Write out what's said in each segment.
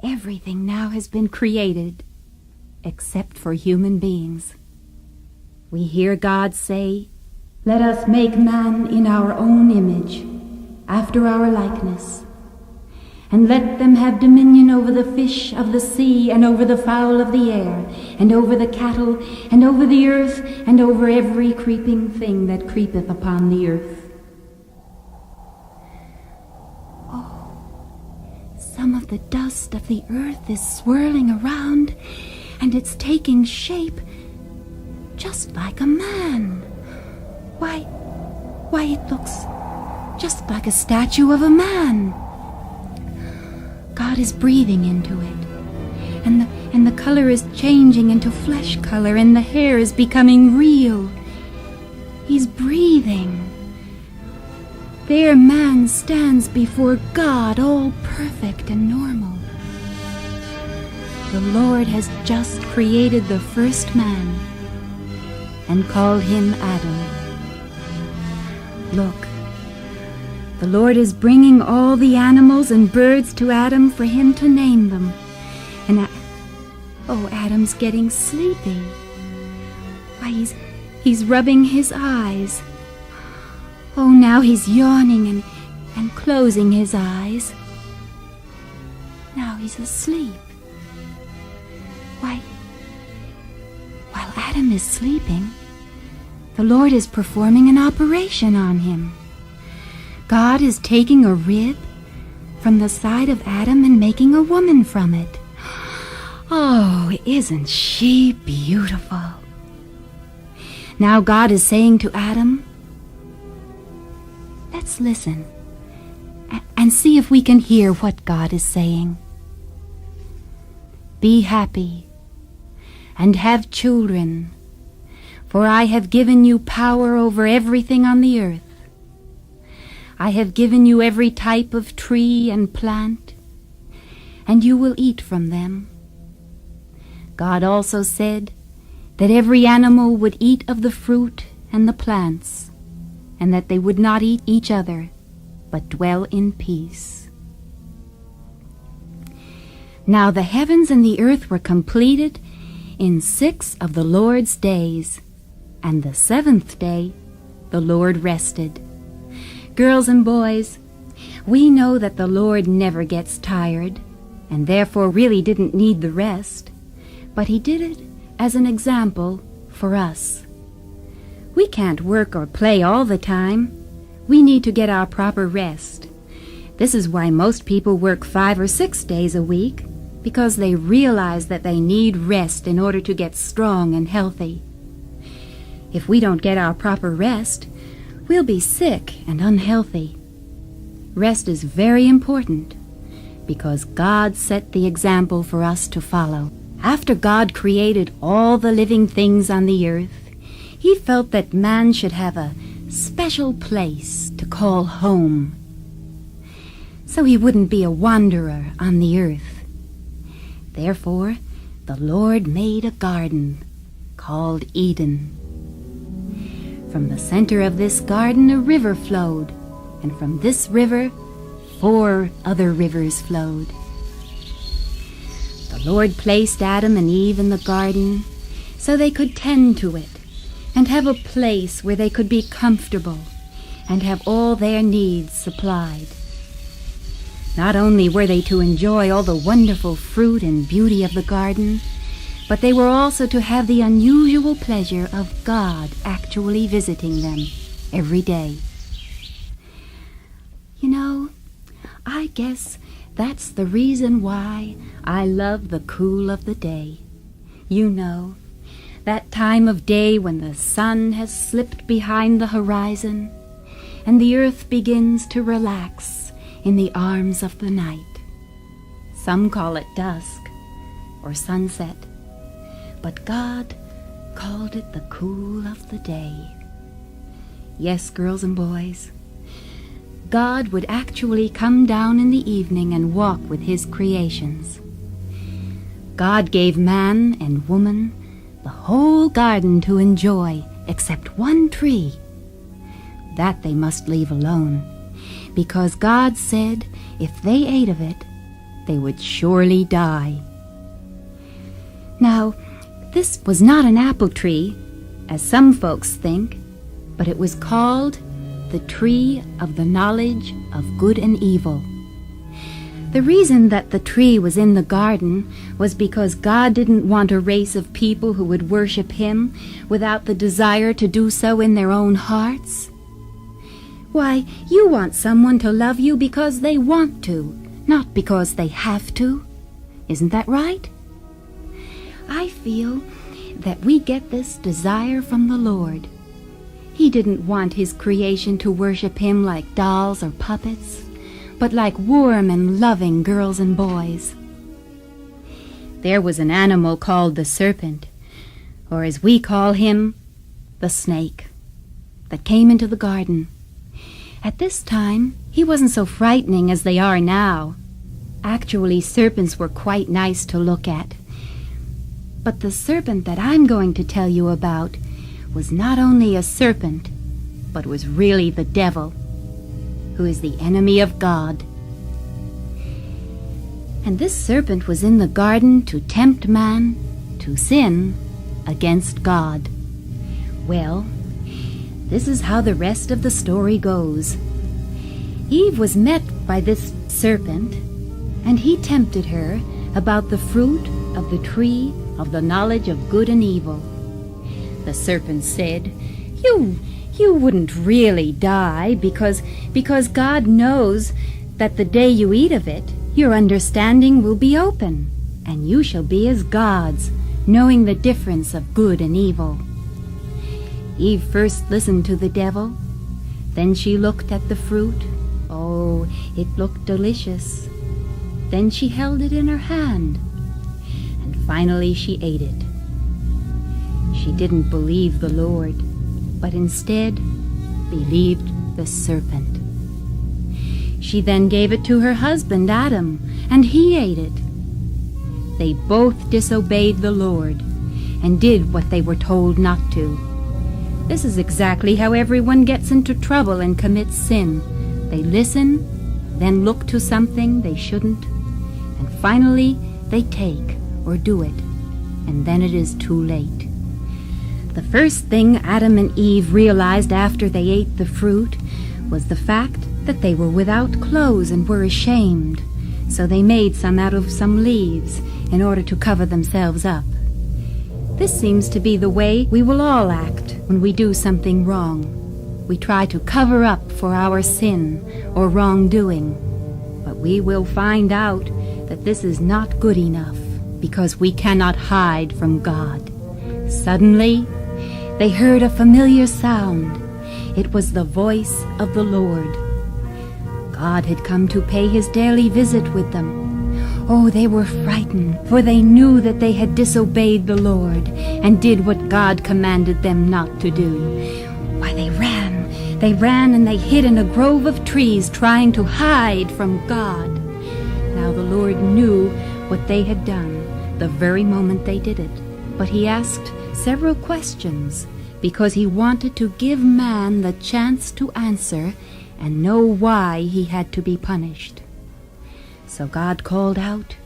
Everything now has been created, except for human beings. We hear God say, "Let us make man in our own image, after our likeness, and let them have dominion over the fish of the sea, and over the fowl of the air, and over the cattle, and over the earth, and over every creeping thing that creepeth upon the earth." Oh, some of the dust of the earth is swirling around, and it's taking shape just like a man. Why, it looks just like a statue of a man. God is breathing into it, and the color is changing into flesh color, and the hair is becoming real. He's breathing. There man stands before God, all perfect and normal. The Lord has just created the first man and called him Adam. Look, the Lord is bringing all the animals and birds to Adam for him to name them. And Adam's getting sleepy. Why, he's rubbing his eyes. Oh, now he's yawning and closing his eyes. Now he's asleep. Why, while Adam is sleeping, the Lord is performing an operation on him. God is taking a rib from the side of Adam and making a woman from it. Oh, isn't she beautiful? Now God is saying to Adam, let's listen and see if we can hear what God is saying. Be happy and have children, for I have given you power over everything on the earth. I have given you every type of tree and plant, and you will eat from them. God also said that every animal would eat of the fruit and the plants, and that they would not eat each other, but dwell in peace. Now the heavens and the earth were completed in 6 of the Lord's days, and the 7th day the Lord rested. Girls and boys, we know that the Lord never gets tired, and therefore really didn't need the rest, but he did it as an example for us. We can't work or play all the time. We need to get our proper rest. This is why most people work 5 or 6 days a week, because they realize that they need rest in order to get strong and healthy. If we don't get our proper rest, we'll be sick and unhealthy. Rest is very important because God set the example for us to follow. After God created all the living things on the earth, he felt that man should have a special place to call home, so he wouldn't be a wanderer on the earth. Therefore, the Lord made a garden called Eden. From the center of this garden a river flowed, and from this river 4 other rivers flowed. The Lord placed Adam and Eve in the garden so they could tend to it and have a place where they could be comfortable and have all their needs supplied. Not only were they to enjoy all the wonderful fruit and beauty of the garden, but they were also to have the unusual pleasure of God actually visiting them every day. You know, I guess that's the reason why I love the cool of the day. You know, that time of day when the sun has slipped behind the horizon and the earth begins to relax in the arms of the night. Some call it dusk or sunset, but God called it the cool of the day. Yes, girls and boys, God would actually come down in the evening and walk with his creations. God gave man and woman the whole garden to enjoy except one tree. That they must leave alone, because God said if they ate of it, they would surely die. Now, this was not an apple tree, as some folks think, but it was called the tree of the knowledge of good and evil. The reason that the tree was in the garden was because God didn't want a race of people who would worship Him without the desire to do so in their own hearts. Why, you want someone to love you because they want to, not because they have to. Isn't that right? I feel that we get this desire from the Lord. He didn't want His creation to worship Him like dolls or puppets, but like warm and loving girls and boys. There was an animal called the serpent, or as we call him, the snake, that came into the garden. At this time, he wasn't so frightening as they are now. Actually, serpents were quite nice to look at. But the serpent that I'm going to tell you about was not only a serpent, but was really the devil, who is the enemy of God. And this serpent was in the garden to tempt man to sin against God. Well, this is how the rest of the story goes. Eve was met by this serpent, and he tempted her about the fruit of the tree of the knowledge of good and evil. The serpent said, You wouldn't really die because God knows that the day you eat of it, your understanding will be open, and you shall be as gods, knowing the difference of good and evil. Eve first listened to the devil. Then she looked at the fruit. Oh, it looked delicious. Then she held it in her hand, and finally she ate it. She didn't believe the Lord, but instead believed the serpent. She then gave it to her husband Adam, and he ate it. They both disobeyed the Lord and did what they were told not to. This is exactly how everyone gets into trouble and commits sin. They listen, then look to something they shouldn't, and finally they take or do it, and then it is too late. The first thing Adam and Eve realized after they ate the fruit was the fact that they were without clothes and were ashamed, so they made some out of some leaves in order to cover themselves up. This seems to be the way we will all act when we do something wrong. We try to cover up for our sin or wrongdoing, but we will find out that this is not good enough because we cannot hide from God. Suddenly, they heard a familiar sound. It was the voice of the Lord. God had come to pay His daily visit with them. Oh, they were frightened, for they knew that they had disobeyed the Lord and did what God commanded them not to do. Why, they ran and they hid in a grove of trees trying to hide from God. Now the Lord knew what they had done the very moment they did it, but He asked several questions because He wanted to give man the chance to answer and know why he had to be punished. So God called out,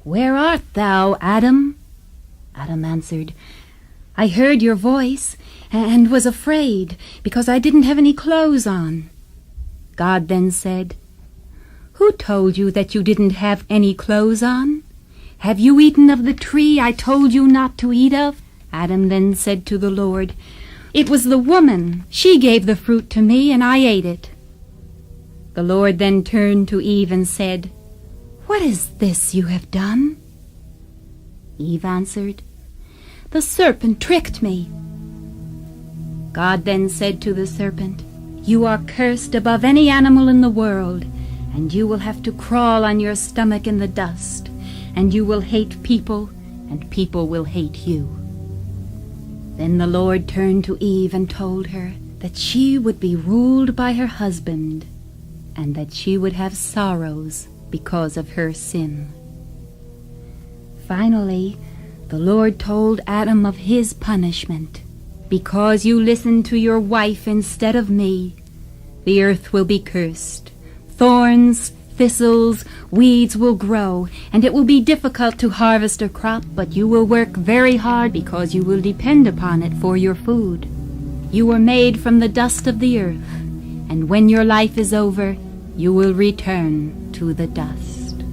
"Where art thou, Adam?" Adam answered, "I heard your voice and was afraid because I didn't have any clothes on." God then said, "Who told you that you didn't have any clothes on? Have you eaten of the tree I told you not to eat of?" Adam then said to the Lord, "It was the woman. She gave the fruit to me, and I ate it." The Lord then turned to Eve and said, "What is this you have done?" Eve answered, "The serpent tricked me." God then said to the serpent, "You are cursed above any animal in the world, and you will have to crawl on your stomach in the dust, and you will hate people, and people will hate you." Then the Lord turned to Eve and told her that she would be ruled by her husband, and that she would have sorrows because of her sin. Finally, the Lord told Adam of his punishment. "Because you listened to your wife instead of me, the earth will be cursed. Thorns, thistles, weeds will grow, and it will be difficult to harvest a crop, but you will work very hard because you will depend upon it for your food. You were made from the dust of the earth, and when your life is over, you will return to the dust.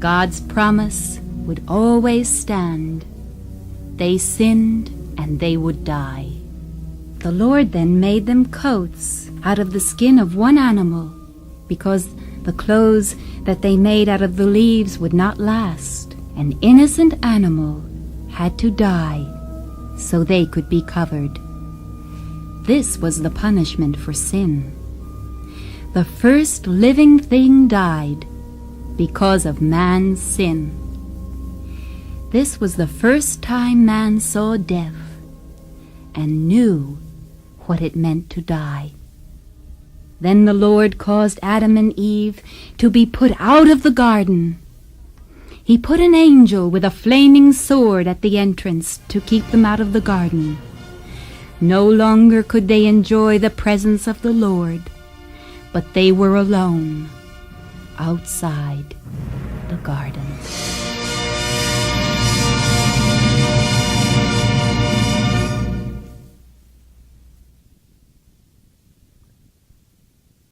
God's promise would always stand. They sinned, and they would die. The Lord then made them coats out of the skin of one animal, because the clothes that they made out of the leaves would not last. An innocent animal had to die so they could be covered. This was the punishment for sin. The first living thing died because of man's sin. This was the first time man saw death and knew what it meant to die. Then the Lord caused Adam and Eve to be put out of the garden. He put an angel with a flaming sword at the entrance to keep them out of the garden. No longer could they enjoy the presence of the Lord, but they were alone outside the garden.